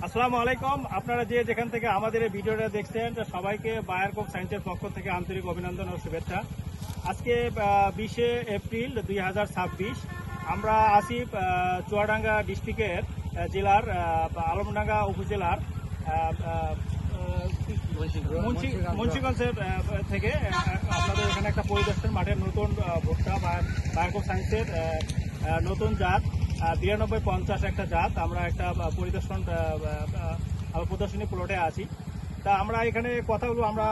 আসসালামু আলাইকুম। আপনারা যে যেখান থেকে আমাদের এই ভিডিওটা দেখছেন সবাইকে বায়ার কোক সায়েন্সের পক্ষ থেকে আন্তরিক অভিনন্দন ও শুভেচ্ছা। আজকে 20শে এপ্রিল 2026 আমরা আছি চুয়াডাঙ্গা ডিস্ট্রিক্টের জেলার আলমডাঙ্গা উপজেলার মুন্সিগঞ্জের থেকে আপনাদের এখানে একটা পরিদর্শন মাঠের নতুন ভুট্টা বায়ার কোক সায়েন্সের নতুন জাত 9250 একটা জাত আমরা একটা প্রদর্শনী প্লটে আছি। তা আমরা এখানে কথা বলবো আমরা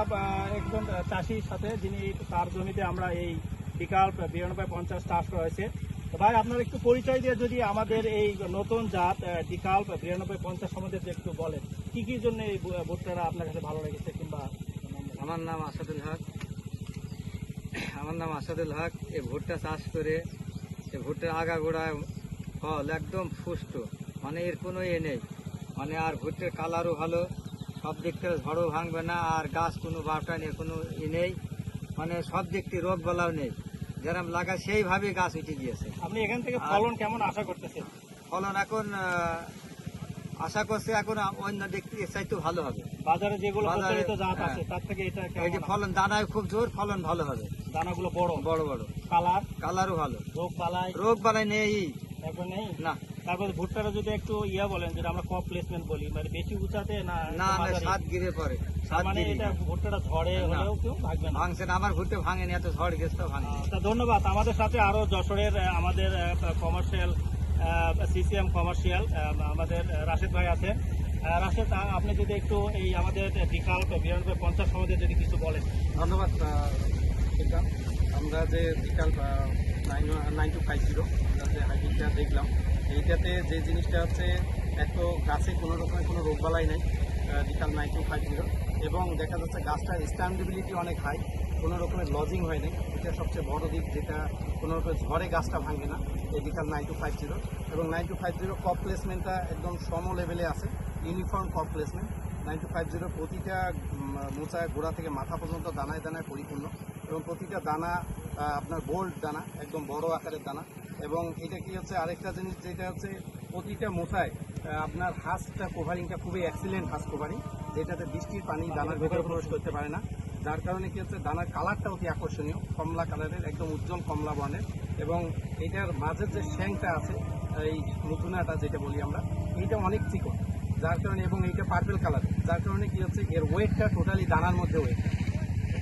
একজন চাষির সাথে, যিনি তার জমিতে আমরা এই বিকাল 9250 চাষ রয়েছে। তো ভাই, আপনার একটু পরিচয় দিয়ে যদি আমাদের এই নতুন জাত বিকাল 9250 সম্বন্ধে একটু বলেন, কি কি জন্য এই ভুট্টাটা আপনার কাছে ভালো লেগেছে কিংবা। আমার নাম আসাদুল হক। এই ভুট্টা চাষ করে এই ভুট্টার আগাগোড়ায় ফল একদম সুস্থ, মানে এর কোনো নেই, মানে আর ভুট্টার কালারও ভালো, সব দিক থেকে ঝড়ও ভাঙবে না, আর গাছ কোনো বাটা নেই, কোনো নেই, মানে সব দিক থেকে রোগ বলাও নেই, যেরকম লাগা সেইভাবে গাছ উঠে গিয়েছে। আপনি এখান থেকে ফলন কেমন আশা করতেছেন? ফলন এখন আশা করছে এখন অন্য দিক থেকে চাইতেও ভালো হবে। বাজারে যেগুলো প্রচলিত জাত আছে তার থেকে এটা এই যে ফলন দানায় খুব জোর, ফলন ভালো হবে, দানাগুলো বড় বড় বড়, কালারও ভালো, রোগ বালাই নেই এখন নেই না। তারপরে ভুট্টাটা যদি একটু বলেন, যেটা আমরা কপ প্লেসমেন্ট বলি, মানে বেশি উঁচাতে না না সাত গিরে পরে, মানে এটা ভুট্টাটা ঝড়ে হলেও কেউ ভাঙবে না। ভাঙছে না, আমার ভুট্টা ভাঙেনি, এত ঝড় গেছে ভাঙে। ধন্যবাদ। আমাদের সাথে আরো যশোরের আমাদের কমার্শিয়াল সিসিএম কমার্শিয়াল আমাদের রাশেদ ভাই আছেন। রাশেদ, আপনি যদি একটু এই আমাদের বিকাল 9250 সম্বন্ধে যদি কিছু বলেন। ধন্যবাদ। আমরা যে বিকাল 9250 আমরা যে হাইব্রিডটা দেখলাম, এইটাতে যে জিনিসটা হচ্ছে এক তো গাছে কোনো রকমের কোনো রোগবালাই নেই বিকাল 9250, এবং দেখা যাচ্ছে গাছটার স্ট্যান্ডেবিলিটি অনেক হাই, কোনো রকমের লজিং হয় নাই, এটা সবচেয়ে বড় দিক, যেটা কোনো রকমের ঝড়ে গাছটা ভাঙে না এই বিকাল 9250। এবং 9250 কপ প্লেসমেন্টটা একদম সম লেভেলে আছে, ইউনিফর্ম কপ প্লেসমেন্ট। 9250 প্রতিটা মোচায় গোড়া থেকে মাথা পর্যন্ত দানায় দানায় পরিপূর্ণ, এবং প্রতিটা দানা আপনার বোল্ড দানা, একদম বড় আকারের দানা। এবং এটা কি হচ্ছে আরেকটা জিনিস, যেটা হচ্ছে প্রতিটা মোচায় আপনার হাঁসটা কভারিংটা খুবই এক্সিলেন্ট হাঁস কভারিং, যেটাতে বৃষ্টির পানি দানার ভেতরে প্রবেশ করতে পারে না, যার কারণে কি হচ্ছে দানার কালারটা অতি আকর্ষণীয়, কমলা কালারের, একদম উজ্জ্বল কমলা বর্ণের। এবং এইটার মাঝের যে শ্যাংটা আছে, এই নতুনাটা যেটা বলি আমরা, এইটা অনেক চিকন, যার কারণে, এবং এইটা পার্পেল কালার, যার কারণে কি হচ্ছে এর ওয়েটটা টোটালি দানার মধ্যে ওয়েট,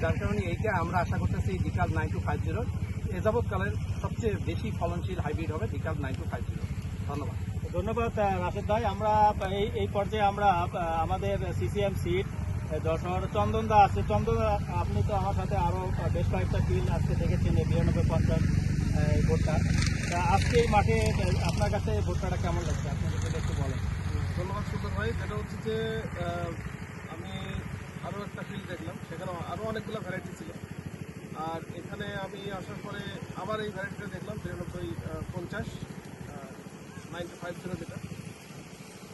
যার কারণে এইটা আমরা আশা করতেছি বিকাল 9250 এ যাবৎ কালের সবচেয়ে বেশি ফলনশীল হাইব্রিড হবে বিকাল 9250। ধন্যবাদ রাশেদ ভাই। আমরা এই পর্যায়ে আমরা আমাদের সিসিএম সিট যশোর চন্দনদা আছে। চন্দনদা, আপনি তো আমার সাথে আরো বেশ কয়েকটা ফিল আজকে দেখেছেন 9250 ভুট্টা। আজকে এই মাঠে আপনার কাছে ভুট্টাটা কেমন লাগছে, আপনি যদি একটু বলেন। ধন্যবাদ সুন্দর ভাই। যেটা হচ্ছে যে আমি আরও একটা ফিল্ড দেখলাম, সেখানে আরও অনেকগুলো ভ্যারাইটি ছিল, আর এখানে আমি আসার পরে আবার এই ভ্যারাইটিটা দেখলাম 9250 9250 যেটা।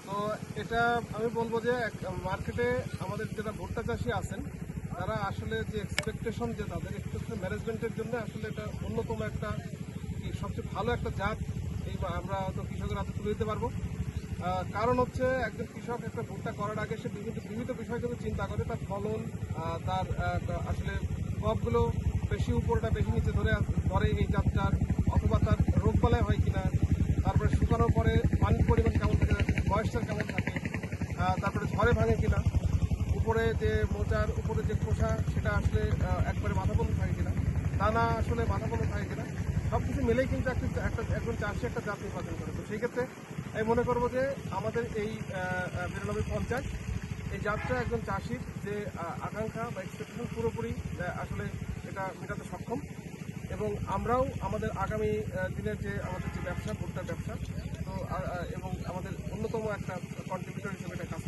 তো এটা আমি বলবো যে মার্কেটে আমাদের যারা ভুট্টা চাষি আছেন, তারা আসলে যে এক্সপেকটেশন, যে তাদের এক্সপেকটেশন ম্যানেজমেন্টের জন্য আসলে এটা অন্যতম একটা সবচেয়ে ভালো একটা জাত এই আমরা তো কৃষকের হাতে তুলে দিতে পারবো। কারণ হচ্ছে একজন কৃষক একটা ভুট্টা করার আগে সে বিভিন্ন বিষয় কিন্তু চিন্তা করে, তার ফলন, তার আসলে কপগুলো বেশি উপরটা বেশি নিচে ধরে এই জাতটার, অথবা তার রোগবালাই হয় কিনা, তারপরে শুকানোর পরে পানির পরিমাণ কেমন থাকে, ময়েশ্চার কেমন থাকে, তারপরে ঝড়ে ভাঙে কিনা, উপরে যে মোচার উপরে যে খোসা সেটা আসলে একবারে মাথাবন্ধ থাকে কিনা, দানা আসলে মাথাবন্ধ থাকে কিনা, সব কিছু মিলেই কিন্তু একজন চাষি একটা জাত নির্বাচন করে। তো সেই ক্ষেত্রে আমি মনে করবো যে আমাদের এই 9250 এই জাতটা একজন চাষির যে আকাঙ্ক্ষা বা এক্সপেকটেশন পুরোপুরি আসলে এটা মেটাতে সক্ষম, এবং আমরাও আমাদের আগামী দিনের যে আমাদের যে ব্যবসা, ভুট্টার ব্যবসা, তো এবং আমাদের অন্যতম একটা কন্ট্রিবিউটর হিসেবে এটা কাজ